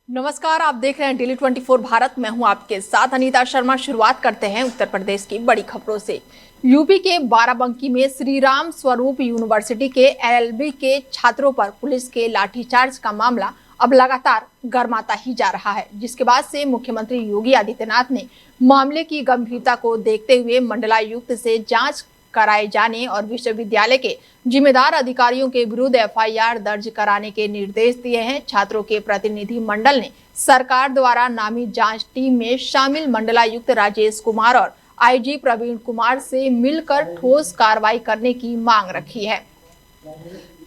नमस्कार, आप देख रहे हैं डेली 24 भारत। मैं हूं आपके साथ अनीता शर्मा। शुरुआत करते हैं उत्तर प्रदेश की बड़ी खबरों से। यूपी के बाराबंकी में श्री राम स्वरूप यूनिवर्सिटी के एलएलबी के छात्रों पर पुलिस के लाठीचार्ज का मामला अब लगातार गर्माता ही जा रहा है, जिसके बाद से मुख्यमंत्री योगी आदित्यनाथ ने मामले की गंभीरता को देखते हुए मंडलायुक्त से जांच कराए जाने और विश्वविद्यालय के जिम्मेदार अधिकारियों के विरुद्ध एफआईआर दर्ज कराने के निर्देश दिए हैं। छात्रों के प्रतिनिधि मंडल ने सरकार द्वारा नामित जांच टीम में शामिल मंडलायुक्त राजेश कुमार और आईजी प्रवीण कुमार से मिलकर ठोस कार्रवाई करने की मांग रखी है।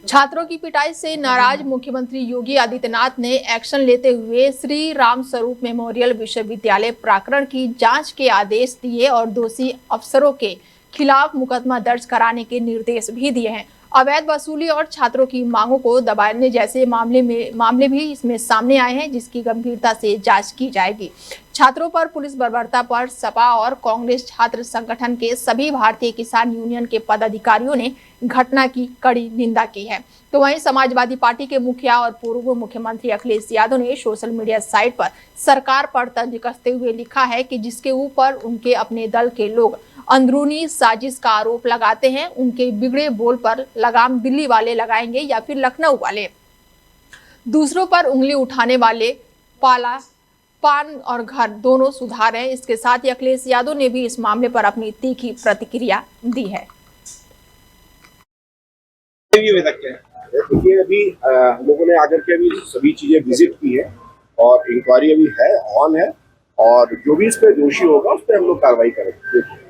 छात्रों की पिटाई से नाराज मुख्यमंत्री योगी आदित्यनाथ ने एक्शन लेते हुए श्री राम स्वरूप मेमोरियल विश्वविद्यालय प्रकरण की जांच के आदेश दिए और दोषी अफसरों के खिलाफ मुकदमा दर्ज कराने के निर्देश भी दिए हैं। अवैध वसूली और छात्रों की मांगों को दबाने जैसे मामले भी इसमें सामने आए हैं, जिसकी गंभीरता से जांच की जाएगी। छात्रों पर पुलिस बर्बरता पर सपा और कांग्रेस छात्र संगठन के सभी भारतीय किसान यूनियन के पदाधिकारियों ने घटना की कड़ी निंदा की है। तो वहीं समाजवादी पार्टी के मुखिया और पूर्व मुख्यमंत्री अखिलेश यादव ने सोशल मीडिया साइट पर सरकार पर तंज कसते हुए लिखा है कि जिसके ऊपर उनके अपने दल के लोग अंदरूनी साजिश का आरोप लगाते हैं, उनके बिगड़े बोल पर लगाम दिल्ली वाले लगाएंगे या फिर लखनऊ वाले। दूसरों पर उंगली उठाने वाले पान और घर दोनों सुधार है। इसके साथ ही अखिलेश यादव ने भी इस मामले पर अपनी तीखी प्रतिक्रिया दी है। देखिए, अभी हम लोगों ने आकर के अभी सभी चीजें विजिट की है और इंक्वायरी अभी है, ऑन है, और जो भी इस पे दोषी होगा उस पर हम लोग कार्रवाई करेंगे।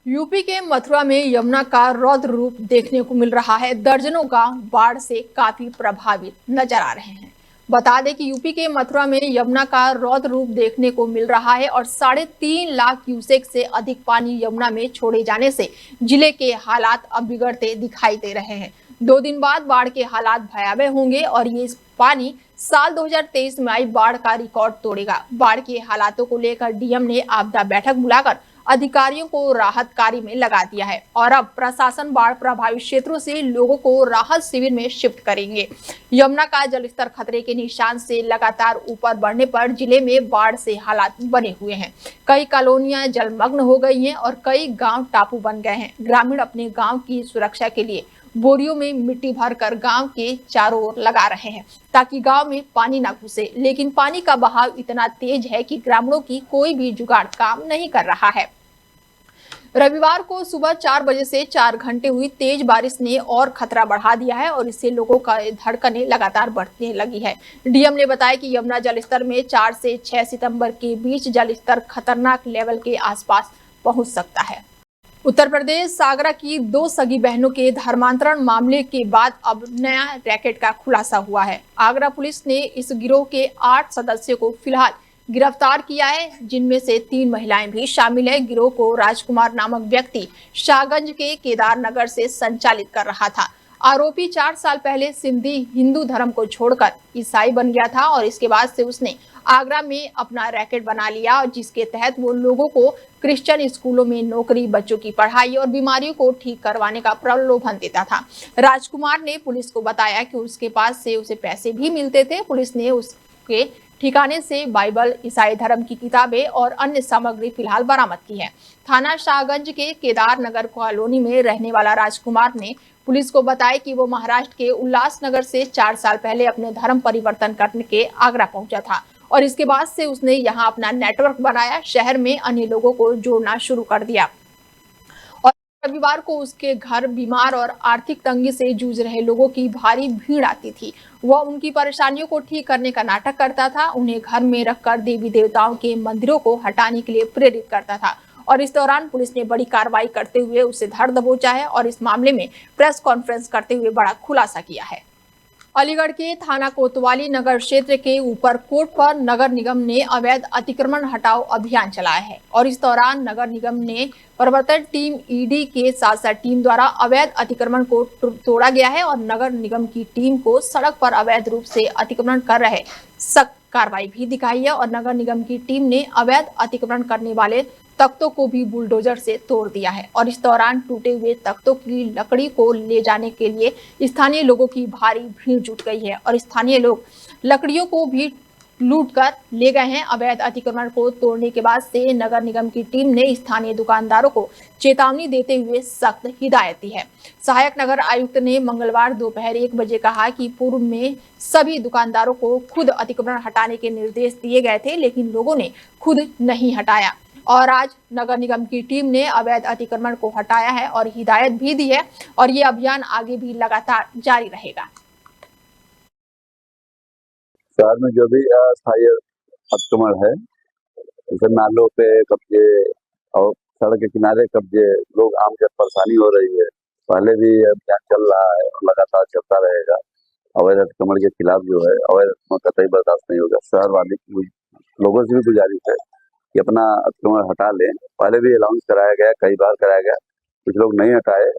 यूपी के मथुरा में यमुना का रौद्र रूप देखने को मिल रहा है। दर्जनों गांव बाढ़ से काफी प्रभावित नजर आ रहे हैं। बता दें कि यूपी के मथुरा में यमुना का रौद्र रूप देखने को मिल रहा है और 3.5 लाख क्यूसेक से अधिक पानी यमुना में छोड़े जाने से जिले के हालात अब बिगड़ते दिखाई दे रहे हैं। 2 दिन बाद बाढ़ के हालात भयावह होंगे और ये पानी साल 2023 में आई बाढ़ का रिकॉर्ड तोड़ेगा। बाढ़ के हालातों को लेकर डीएम ने आपदा बैठक बुलाकर अधिकारियों को राहत कार्य में लगा दिया है और अब प्रशासन बाढ़ प्रभावित क्षेत्रों से लोगों को राहत शिविर में शिफ्ट करेंगे। यमुना का जलस्तर खतरे के निशान से लगातार ऊपर बढ़ने पर जिले में बाढ़ से हालात बने हुए हैं। कई कॉलोनियां जलमग्न हो गई हैं और कई गांव टापू बन गए हैं। ग्रामीण अपने गांव की सुरक्षा के लिए बोरियों में मिट्टी भरकर गांव के चारों ओर लगा रहे हैं ताकि गांव में पानी ना घुसे, लेकिन पानी का बहाव इतना तेज है कि ग्रामीणों की कोई भी जुगाड़ काम नहीं कर रहा है। रविवार को सुबह 4 बजे से 4 घंटे हुई तेज बारिश ने और खतरा बढ़ा दिया है और इससे लोगों का धड़कनें लगातार बढ़ने लगी है। डीएम ने बताया कि यमुना जलस्तर में 4 से 6 सितंबर के बीच जलस्तर खतरनाक लेवल के आसपास पहुंच सकता है। उत्तर प्रदेश सागरा की 2 सगी बहनों के धर्मांतरण मामले के बाद अब नया रैकेट का खुलासा हुआ है। आगरा पुलिस ने इस गिरोह के 8 सदस्यों को फिलहाल गिरफ्तार किया है, जिनमें से 3 महिलाएं भी शामिल है। गिरोह को राजकुमार नामक व्यक्ति शाहगंज के केदारनगर से संचालित कर रहा था। आरोपी 4 साल पहले सिंधी हिंदू धर्म को छोड़कर ईसाई बन गया था और इसके बाद से उसने आगरा में अपना रैकेट बना लिया, और जिसके तहत वो लोगों को क्रिश्चियन स्कूलों में नौकरी, बच्चों की पढ़ाई और बीमारियों को ठीक करवाने का प्रलोभन देता था। राजकुमार ने पुलिस को बताया कि उसके पास से उसे पैसे भी मिलते थे। पुलिस ने उसके ठिकाने से बाइबल, ईसाई धर्म की किताबें और अन्य सामग्री फिलहाल बरामद की है। थाना शाहगंज के केदारनगर कॉलोनी में रहने वाला राजकुमार ने पुलिस को बताया कि वो महाराष्ट्र के उल्लासनगर से 4 साल पहले अपने धर्म परिवर्तन करने के आगरा पहुंचा था और इसके बाद से उसने यहाँ अपना नेटवर्क बनाया, शहर में अन्य लोगों को जोड़ना शुरू कर दिया और रविवार को उसके घर बीमार और आर्थिक तंगी से जूझ रहे लोगों की भारी भीड़ आती थी। वह उनकी परेशानियों को ठीक करने का नाटक करता था, उन्हें घर में रखकर देवी देवताओं के मंदिरों को हटाने के लिए प्रेरित करता था और इस दौरान पुलिस ने बड़ी कार्रवाई करते हुए उसे धर दबोचा है और इस मामले में प्रेस कॉन्फ्रेंस करते हुए बड़ा खुलासा किया है। अलीगढ़ के थाना कोतवाली नगर क्षेत्र के ऊपरकोट पर नगर निगम ने अवैध अतिक्रमण हटाओ अभियान चलाया है और इस दौरान नगर निगम ने प्रवर्तन टीम ईडी के साथ टीम द्वारा अवैध अतिक्रमण को तोड़ा गया है और नगर निगम की टीम को सड़क पर अवैध रूप से अतिक्रमण कर रहे सख्त कार्रवाई भी दिखाई है और नगर निगम की टीम ने अवैध अतिक्रमण करने वाले तख्तों को भी बुलडोजर से तोड़ दिया है और इस दौरान टूटे हुए तख्तों की लकड़ी को ले जाने के लिए स्थानीय लोगों की भारी भीड़ जुट गई है और स्थानीय लोग लकड़ियों को भी लूट कर ले गए हैं। अवैध अतिक्रमण को तोड़ने के बाद से नगर निगम की टीम ने स्थानीय दुकानदारों को चेतावनी देते हुए सख्त हिदायत दी है। सहायक नगर आयुक्त ने मंगलवार दोपहर 1 बजे कहा कि पूर्व में सभी दुकानदारों को खुद अतिक्रमण हटाने के निर्देश दिए गए थे, लेकिन लोगों ने खुद नहीं हटाया और आज नगर निगम की टीम ने अवैध अतिक्रमण को हटाया है और हिदायत भी दी है और ये अभियान आगे भी लगातार जारी रहेगा। शहर में जो भी अस्थायी अतिक्रमण है, जैसे नालों पे कब्जे और सड़क के किनारे कब्जे, लोग आम जन परेशानी हो रही है। पहले भी अभियान चल रहा है और लगातार चलता रहेगा। अवैध अतिक्रमण के खिलाफ जो है अवैध अतिक्रमण कतई बर्दाश्त नहीं होगा। शहर वाले लोगों से भी गुजारिश है कि अपना अतिक्रमण हटा लें। पहले भी अनाउंस कराया गया, कई बार कराया गया, कुछ लोग नहीं हटाए,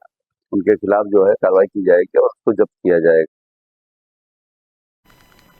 उनके खिलाफ जो है कार्रवाई की जाएगी और उसको जब्त किया जाएगा।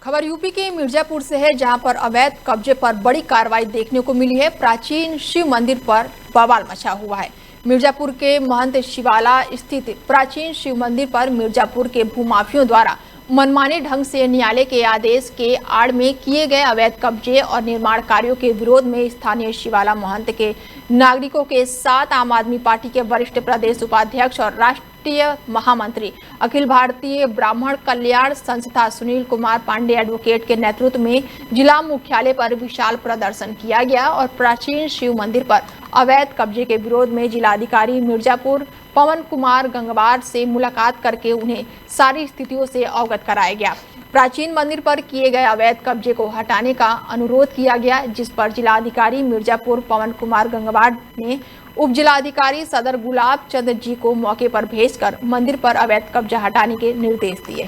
खबर यूपी के मिर्जापुर से है, जहां पर अवैध कब्जे पर बड़ी कार्रवाई देखने को मिली है। प्राचीन शिव मंदिर पर बवाल मचा हुआ है। मिर्जापुर के महंत शिवाला स्थित प्राचीन शिव मंदिर पर मिर्जापुर के भूमाफियों द्वारा मनमाने ढंग से न्यायालय के आदेश के आड़ में किए गए अवैध कब्जे और निर्माण कार्यों के विरोध में स्थानीय शिवाला महंत के नागरिकों के साथ आम आदमी पार्टी के वरिष्ठ प्रदेश उपाध्यक्ष और राष्ट्रीय महामंत्री अखिल भारतीय ब्राह्मण कल्याण संस्था सुनील कुमार पांडे एडवोकेट के नेतृत्व में जिला मुख्यालय पर विशाल प्रदर्शन किया गया और प्राचीन शिव मंदिर पर अवैध कब्जे के विरोध में जिलाधिकारी मिर्जापुर पवन कुमार गंगवार से मुलाकात करके उन्हें सारी स्थितियों से अवगत कराया गया। प्राचीन मंदिर पर किए गए अवैध कब्जे को हटाने का अनुरोध किया गया, जिस पर जिलाधिकारी मिर्जापुर पवन कुमार गंगवार ने उप जिलाधिकारी सदर गुलाब चंद जी को मौके पर भेजकर मंदिर पर अवैध कब्जा हटाने के निर्देश दिए।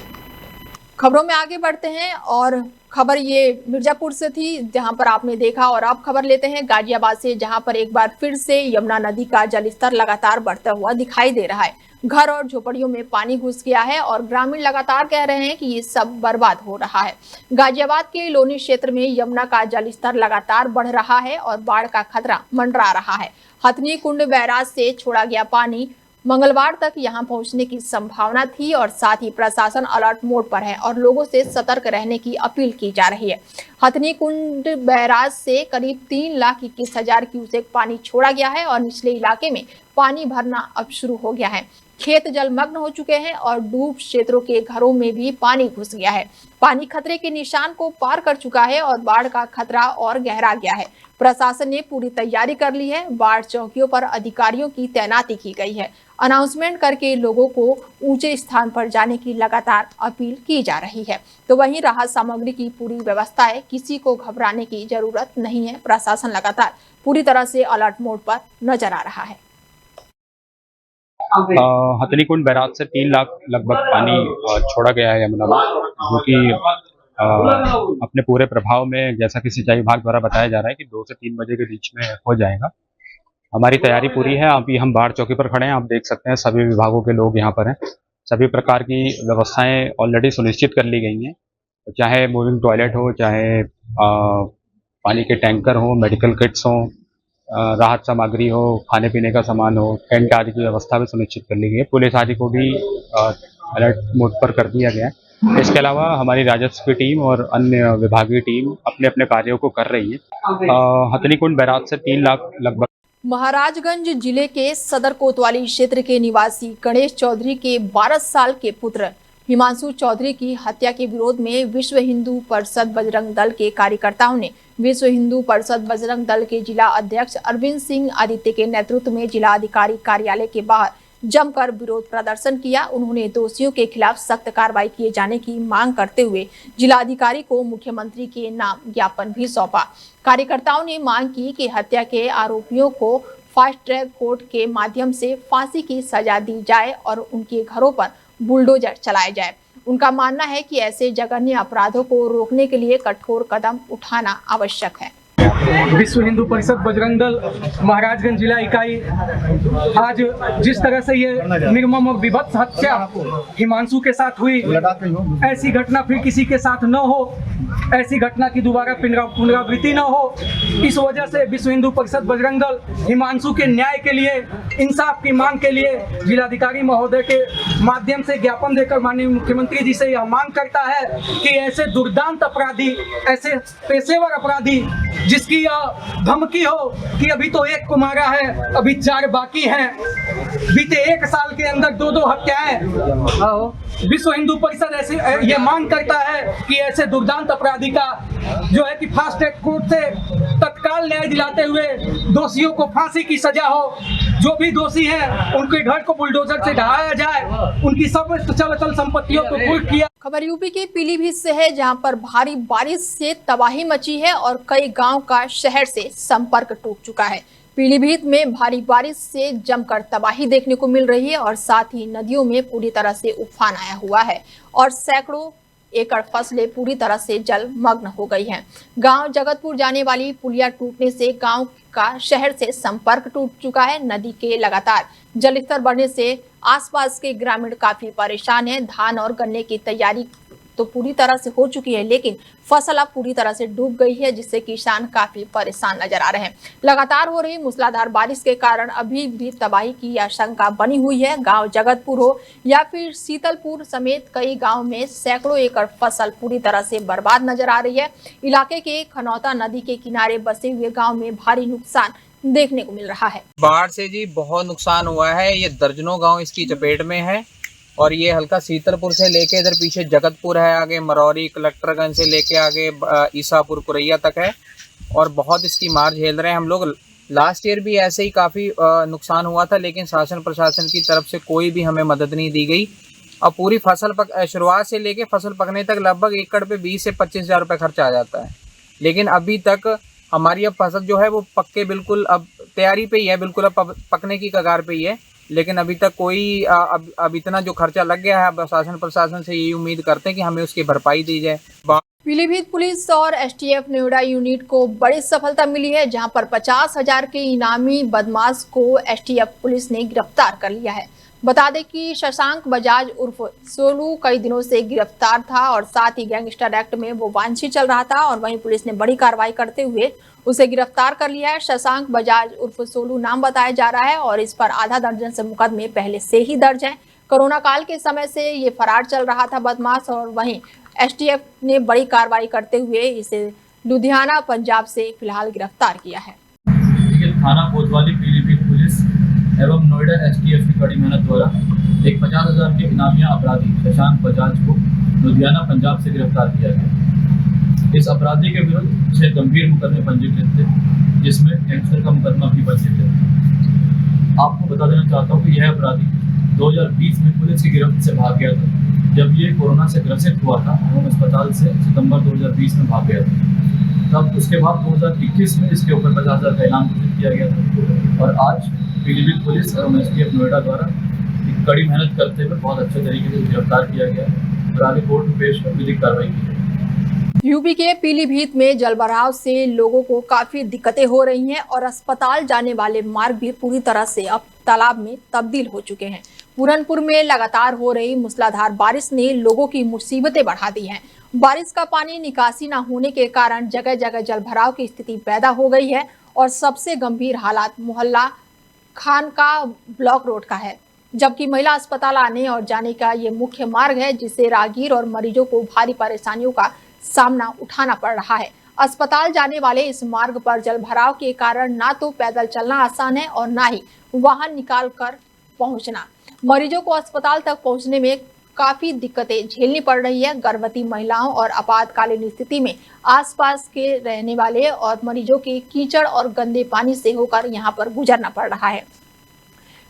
खबरों में आगे बढ़ते हैं और खबर ये मिर्जापुर से थी, जहां पर आपने देखा, और अब खबर लेते हैं गाजियाबाद से, जहां पर एक बार फिर से यमुना नदी का जलस्तर लगातार बढ़ता हुआ दिखाई दे रहा है। घर और झोपड़ियों में पानी घुस गया है और ग्रामीण लगातार कह रहे हैं कि ये सब बर्बाद हो रहा है। गाजियाबाद के लोनी क्षेत्र में यमुना का जलस्तर लगातार बढ़ रहा है और बाढ़ का खतरा मंडरा रहा है। हथनी कुंड बैराज से छोड़ा गया पानी मंगलवार तक यहां पहुंचने की संभावना थी और साथ ही प्रशासन अलर्ट मोड पर है और लोगों से सतर्क रहने की अपील की जा रही है। हथनी कुंड बैराज से करीब 3,21,000 क्यूसेक पानी छोड़ा गया है और निचले इलाके में पानी भरना अब शुरू हो गया है। खेत जलमग्न हो चुके हैं और डूब क्षेत्रों के घरों में भी पानी घुस गया है। पानी खतरे के निशान को पार कर चुका है और बाढ़ का खतरा और गहरा गया है। प्रशासन ने पूरी तैयारी कर ली है। बाढ़ चौकियों पर अधिकारियों की तैनाती की गई है। अनाउंसमेंट करके लोगों को ऊंचे स्थान पर जाने की लगातार अपील की जा रही है। तो वहीं राहत सामग्री की पूरी व्यवस्था है, किसी को घबराने की जरूरत नहीं है। प्रशासन लगातार पूरी तरह से अलर्ट मोड पर नजर आ रहा है। हथनी कुंड बैराज से 3 लाख लगभग पानी छोड़ा गया है यमुना में, जो कि अपने पूरे प्रभाव में, जैसा कि सिंचाई विभाग द्वारा बताया जा रहा है, कि 2 से 3 बजे के बीच में हो जाएगा। हमारी तैयारी पूरी है। अभी हम बाढ़ चौकी पर खड़े हैं, आप देख सकते हैं सभी विभागों के लोग यहाँ पर हैं। सभी प्रकार की व्यवस्थाएं ऑलरेडी सुनिश्चित कर ली गई हैं, चाहे मूविंग टॉयलेट हो, चाहे पानी के टैंकर हो, मेडिकल किट्स हो, राहत सामग्री हो, खाने पीने का सामान हो, टेंट आदि की व्यवस्था भी सुनिश्चित कर ली गई है। पुलिस आदि को भी अलर्ट मोड पर कर दिया गया है। इसके अलावा हमारी राजस्व की टीम और अन्य विभागीय टीम अपने अपने कार्यों को कर रही है। हथनी कुंड बैराज से 3 लाख लगभग। महाराजगंज जिले के सदर कोतवाली क्षेत्र के निवासी गणेश चौधरी के 12 साल के पुत्र हिमांशु चौधरी की हत्या के विरोध में विश्व हिंदू परिषद बजरंग दल के कार्यकर्ताओं ने विश्व हिंदू परिषद बजरंग दल के जिला अध्यक्ष अरविंद सिंह आदित्य के नेतृत्व में जिला अधिकारी कार्यालय के बाहर जमकर विरोध प्रदर्शन किया। उन्होंने दोषियों के खिलाफ सख्त कार्रवाई किए जाने की मांग करते हुए जिलाधिकारी को मुख्यमंत्री के नाम ज्ञापन भी सौंपा। कार्यकर्ताओं ने मांग की कि हत्या के आरोपियों को फास्ट ट्रैक कोर्ट के माध्यम से फांसी की सजा दी जाए और उनके घरों पर बुलडोजर चलाया जाए। उनका मानना है कि ऐसे जघन्य अपराधों को रोकने के लिए कठोर कदम उठाना आवश्यक है। विश्व हिंदू परिषद बजरंग दल महाराजगंज जिला इकाई आज जिस तरह से ये निर्मम और विभत्स हत्या हिमांशु के साथ हुई, ऐसी घटना फिर किसी के साथ न हो, ऐसी घटना की दोबारा पुनरावृत्ति न हो, इस वजह से विश्व हिंदू परिषद बजरंग दल हिमांशु के न्याय के लिए, इंसाफ की मांग के लिए जिलाधिकारी महोदय के माध्यम से ज्ञापन देकर माननीय मुख्यमंत्री जी से यह मांग करता है कि ऐसे दुर्दांत अपराधी, ऐसे पेशेवर अपराधी जिसकी यह धमकी हो कि अभी तो एक को मारा है, अभी 4 बाकी हैं, बीते 1 साल के अंदर 2 हत्याएं, विश्व हिंदू परिषद ऐसे ये मांग करता है कि ऐसे दुर्दांत अपराधी का जो है कि फास्ट ट्रैक कोर्ट से तत्काल न्याय दिलाते हुए दोषियों को फांसी की सजा हो, जो भी दोषी हैं उनके घर को बुलडोजर से ढहाया जाए, उनकी सब चल संपत्तियों को कुर्क किया। खबर यूपी के पीलीभीत से है, जहां पर भारी बारिश से तबाही मची है और कई गांव का शहर से संपर्क टूट चुका है। पीलीभीत में भारी बारिश से जमकर तबाही देखने को मिल रही है और साथ ही नदियों में पूरी तरह से उफान आया हुआ है और सैकड़ों एकड़ फसलें पूरी तरह से जलमग्न हो गई हैं। गांव जगतपुर जाने वाली पुलिया टूटने से गांव का शहर से संपर्क टूट चुका है। नदी के लगातार जलस्तर बढ़ने से आसपास के ग्रामीण काफी परेशान हैं। धान और गन्ने की तैयारी तो पूरी तरह से हो चुकी है, लेकिन फसल अब पूरी तरह से डूब गई है, जिससे किसान काफी परेशान नजर आ रहे हैं। लगातार हो रही मूसलाधार बारिश के कारण अभी भी तबाही की आशंका बनी हुई है। गांव जगतपुर हो या फिर शीतलपुर समेत कई गांव में सैकड़ों एकड़ फसल पूरी तरह से बर्बाद नजर आ रही है। इलाके के खनौता नदी के किनारे बसे हुए गाँव में भारी नुकसान देखने को मिल रहा है। बाढ़ से जी बहुत नुकसान हुआ है। ये दर्जनों गांव इसकी चपेट में है और ये हल्का शीतलपुर से लेके इधर पीछे जगतपुर है, आगे मरौरी कलेक्टरगंज से लेके आगे ईसापुर कुरैया तक है और बहुत इसकी मार झेल रहे हैं हम लोग। लास्ट ईयर भी ऐसे ही काफ़ी नुकसान हुआ था, लेकिन शासन प्रशासन की तरफ से कोई भी हमें मदद नहीं दी गई। अब पूरी फसल शुरुआत से लेके फसल पकने तक लगभग एकड़ पे 20 से 25 हज़ार रुपये खर्चा आ जाता है, लेकिन अभी तक हमारी अब फसल जो है वो पक्के बिल्कुल अब तैयारी पे ही है, बिल्कुल अब पकने की कगार पे ही है, लेकिन अभी तक कोई अब इतना जो खर्चा लग गया है, अब शासन प्रशासन से यही उम्मीद करते हैं कि हमें उसकी भरपाई दी जाए। पीलीभीत पुलिस और एसटीएफ नोएडा यूनिट को बड़ी सफलता मिली है, जहां पर 50,000 के इनामी बदमाश को एसटीएफ पुलिस ने गिरफ्तार कर लिया है। बता दें कि शशांक बजाज उर्फ सोलू कई दिनों से गिरफ्तार था और साथ ही गैंगस्टर एक्ट में वो वांछित चल रहा था और वहीं पुलिस ने बड़ी कार्रवाई करते हुए उसे गिरफ्तार कर लिया है। शशांक बजाज उर्फ सोलू नाम बताया जा रहा है और इस पर आधा दर्जन से मुकदमे पहले से ही दर्ज हैं। कोरोना काल के समय से ये फरार चल रहा था बदमाश और वहीं एसटीएफ ने बड़ी कार्रवाई करते हुए इसे लुधियाना पंजाब से फिलहाल गिरफ्तार किया है। थाना कोतवाली पीलीभीत पुलिस एवं नोएडा एसटीएफ की कड़ी मेहनत द्वारा एक 50,000 के इनामिया अपराधी शशांक बजाज को लुधियाना पंजाब से गिरफ्तार किया गया। इस अपराधी के विरुद्ध 6 गंभीर मुकदमे पंजीकृत थे, जिसमें गैंगस्टर का मुकदमा भी पंजीकृत है। आपको बता देना चाहता हूँ कि यह अपराधी 2020 में पुलिस की गिरफ्त से भाग गया था। जब ये कोरोना से ग्रसित हुआ था एवं अस्पताल से सितंबर 2020 में भाग गया था। तब उसके बाद 2021 में इसके ऊपर 50,000 का इनाम घोषित किया गया था और आज पीलीभीत पुलिस एवं एसटीएफ नोएडा द्वारा एक कड़ी मेहनत करते हुए बहुत अच्छे तरीके से गिरफ्तार किया गया है और आगे कोर्ट में पेश कर विधिक कार्रवाई की जाएगी। यूपी के पीलीभीत में जलभराव से लोगों को काफी दिक्कतें हो रही हैं और अस्पताल जाने वाले मार्ग भी पूरी तरह से अब तालाब में तब्दील हो चुके हैं। पूरनपुर में लगातार हो रही मूसलाधार बारिश ने लोगों की मुसीबतें बढ़ा दी हैं। बारिश का पानी निकासी न होने के कारण जगह जगह जलभराव की स्थिति पैदा हो गई है और सबसे गंभीर हालात मोहल्ला खानका ब्लॉक रोड का है, जबकि महिला अस्पताल आने और जाने का ये मुख्य मार्ग है, जिससे राहगीर और मरीजों को भारी परेशानियों का सामना उठाना पड़ रहा है। अस्पताल जाने वाले इस मार्ग पर जलभराव के कारण ना तो पैदल चलना आसान है और ना ही वाहन निकाल कर पहुंचना। मरीजों को अस्पताल तक पहुंचने में काफी दिक्कतें झेलनी पड़ रही है। गर्भवती महिलाओं और आपातकालीन स्थिति में आसपास के रहने वाले और मरीजों के कीचड़ और गंदे पानी से होकर यहां पर गुजरना पड़ रहा है।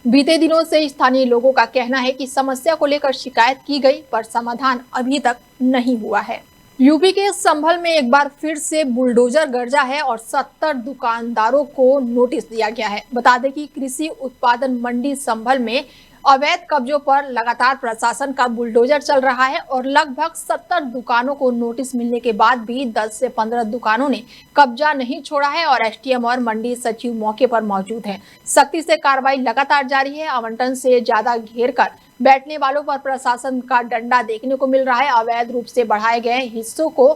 बीते दिनों से स्थानीय लोगों का कहना है कि समस्या को लेकर शिकायत की गई, पर समाधान अभी तक नहीं हुआ है। यूपी के संभल में एक बार फिर से बुलडोजर गरजा है और 70 दुकानदारों को नोटिस दिया गया है। बता दें कि कृषि उत्पादन मंडी संभल में अवैध कब्जों पर लगातार प्रशासन का बुलडोजर चल रहा है और लगभग 70 दुकानों को नोटिस मिलने के बाद भी 10 से 15 दुकानों ने कब्जा नहीं छोड़ा है और एसडीएम और मंडी सचिव मौके पर मौजूद हैं। सख्ती से कार्रवाई लगातार जारी है। आवंटन से ज्यादा घेर कर बैठने वालों पर प्रशासन का डंडा देखने को मिल रहा है। अवैध रूप से बढ़ाए गए हिस्सों को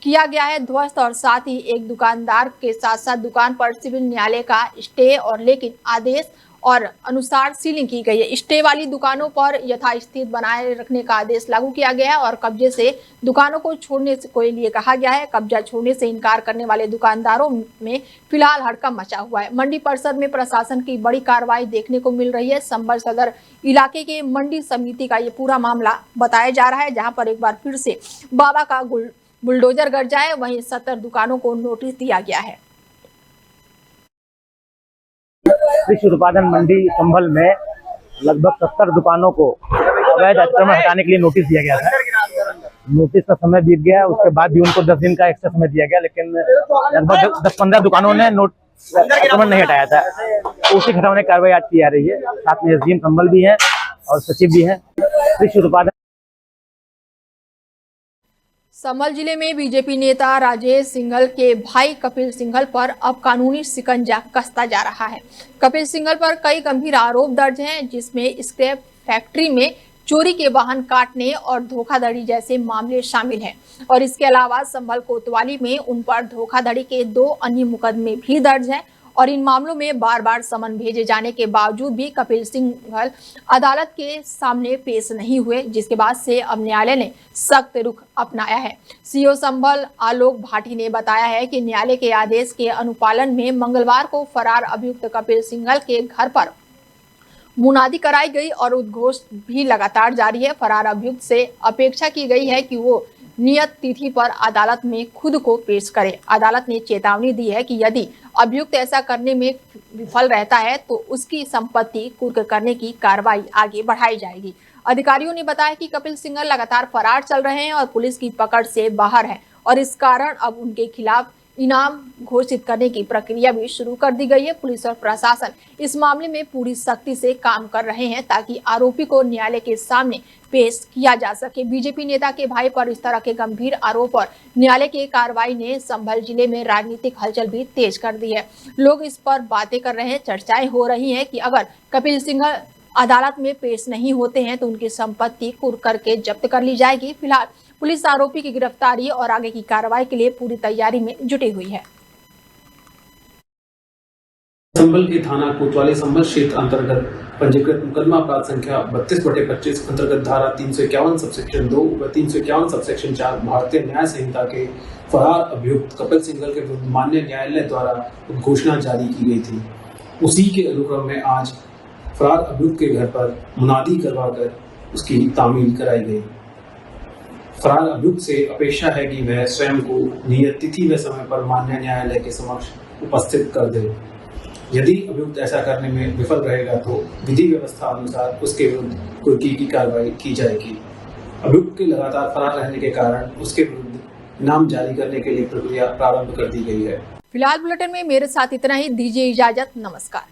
किया गया है ध्वस्त और साथ ही एक दुकानदार के साथ साथ दुकान पर सिविल न्यायालय का स्टे और लेकिन आदेश और अनुसार सीलिंग की गई है। स्टे वाली दुकानों पर यथास्थिति बनाए रखने का आदेश लागू किया गया है और कब्जे से दुकानों को छोड़ने के लिए कहा गया है। कब्जा छोड़ने से इनकार करने वाले दुकानदारों में फिलहाल हड़कंप मचा हुआ है। मंडी परिसर में प्रशासन की बड़ी कार्रवाई देखने को मिल रही है। संभल सदर इलाके के मंडी समिति का ये पूरा मामला बताया जा रहा है, जहाँ पर एक बार फिर से बाबा का बुलडोजर गरजा है। वहीं 70 दुकानों को नोटिस दिया गया है। कृषि उत्पादन मंडी संभल में लगभग 70 दुकानों को अवैध अतिक्रमण हटाने के लिए नोटिस दिया गया था। नोटिस का समय बीत गया, उसके बाद भी उनको 10 दिन का एक्स्ट्रा समय दिया गया, लेकिन लगभग 10-15 दुकानों ने अतिक्रमण नहीं हटाया था। तो उसी हटाने की कार्रवाई आज की जा रही है। साथ में एसडीएम संभल भी है और सचिव भी है। कृषि उत्पादन संभल जिले में बीजेपी नेता राजेश सिंघल के भाई कपिल सिंघल पर अब कानूनी शिकंजा कसता जा रहा है। कपिल सिंघल पर कई गंभीर आरोप दर्ज हैं, जिसमें स्क्रैप फैक्ट्री में चोरी के वाहन काटने और धोखाधड़ी जैसे मामले शामिल हैं और इसके अलावा संभल कोतवाली में उन पर धोखाधड़ी के 2 अन्य मुकदमे भी दर्ज हैं और इन मामलों में बार बार समन भेजे जाने के बावजूद भी कपिल सिंघल अदालत के सामने पेश नहीं हुए, जिसके बाद से अब न्यायालय ने सख्त रुख अपनाया है। सीओ संभल आलोक भाटी ने बताया है कि न्यायालय के आदेश के अनुपालन में मंगलवार को फरार अभियुक्त कपिल सिंघल के घर पर मुनादी कराई गई और उद्घोष भी लगातार जारी है। फरार अभियुक्त से अपेक्षा की गई है कि वो नियत तिथि पर अदालत में खुद को पेश करे। अदालत ने चेतावनी दी है कि यदि अभियुक्त ऐसा करने में विफल रहता है तो उसकी संपत्ति कुर्क करने की कार्रवाई आगे बढ़ाई जाएगी। अधिकारियों ने बताया कि कपिल सिंघल लगातार फरार चल रहे हैं और पुलिस की पकड़ से बाहर है और इस कारण अब उनके खिलाफ इनाम घोषित करने की प्रक्रिया भी शुरू कर दी गई है। पुलिस और प्रशासन इस मामले में पूरी सख्ती से काम कर रहे हैं ताकि आरोपी को न्यायालय के सामने पेश किया जा सके। बीजेपी नेता के भाई पर इस तरह के गंभीर आरोप और न्यायालय की कार्रवाई ने संभल जिले में राजनीतिक हलचल भी तेज कर दी है। लोग इस पर बातें कर रहे हैं, चर्चाएं हो रही हैं कि अगर कपिल सिंघल अदालत में पेश नहीं होते हैं तो उनकी संपत्ति कुर्क करके जब्त कर ली जाएगी। फिलहाल पुलिस आरोपी की गिरफ्तारी और आगे की कार्रवाई के लिए पूरी तैयारी में जुटी हुई है। संभल के थाना कोतवाली संभल क्षेत्र अंतर्गत पंजीकृत मुकदमा अपराध संख्या 32/25 अंतर्गत धारा 351 सबसेक्शन 2 व 351 सबसेक्शन 4 भारतीय न्याय संहिता के फरार अभियुक्त कपिल सिंघल के विरुद्ध माननीय न्यायालय द्वारा उद्घोषणा जारी की गई थी। उसी के अनुक्रम में आज फरार अभियुक्त के घर पर मुनादी करवाकर उसकी तामील कराई गई। फरार अभियुक्त से अपेक्षा है कि वह स्वयं को नियत तिथि व समय पर माननीय न्यायालय के समक्ष उपस्थित कर दे। यदि अभियुक्त ऐसा करने में विफल रहेगा तो विधि व्यवस्था अनुसार उसके विरुद्ध कुर्की की कार्रवाई की जाएगी। अभियुक्त के लगातार फरार रहने के कारण उसके विरुद्ध इनाम जारी करने के लिए प्रक्रिया प्रारंभ कर दी गई है। फिलहाल बुलेटिन में मेरे साथ इतना ही। दीजिए इजाजत। नमस्कार।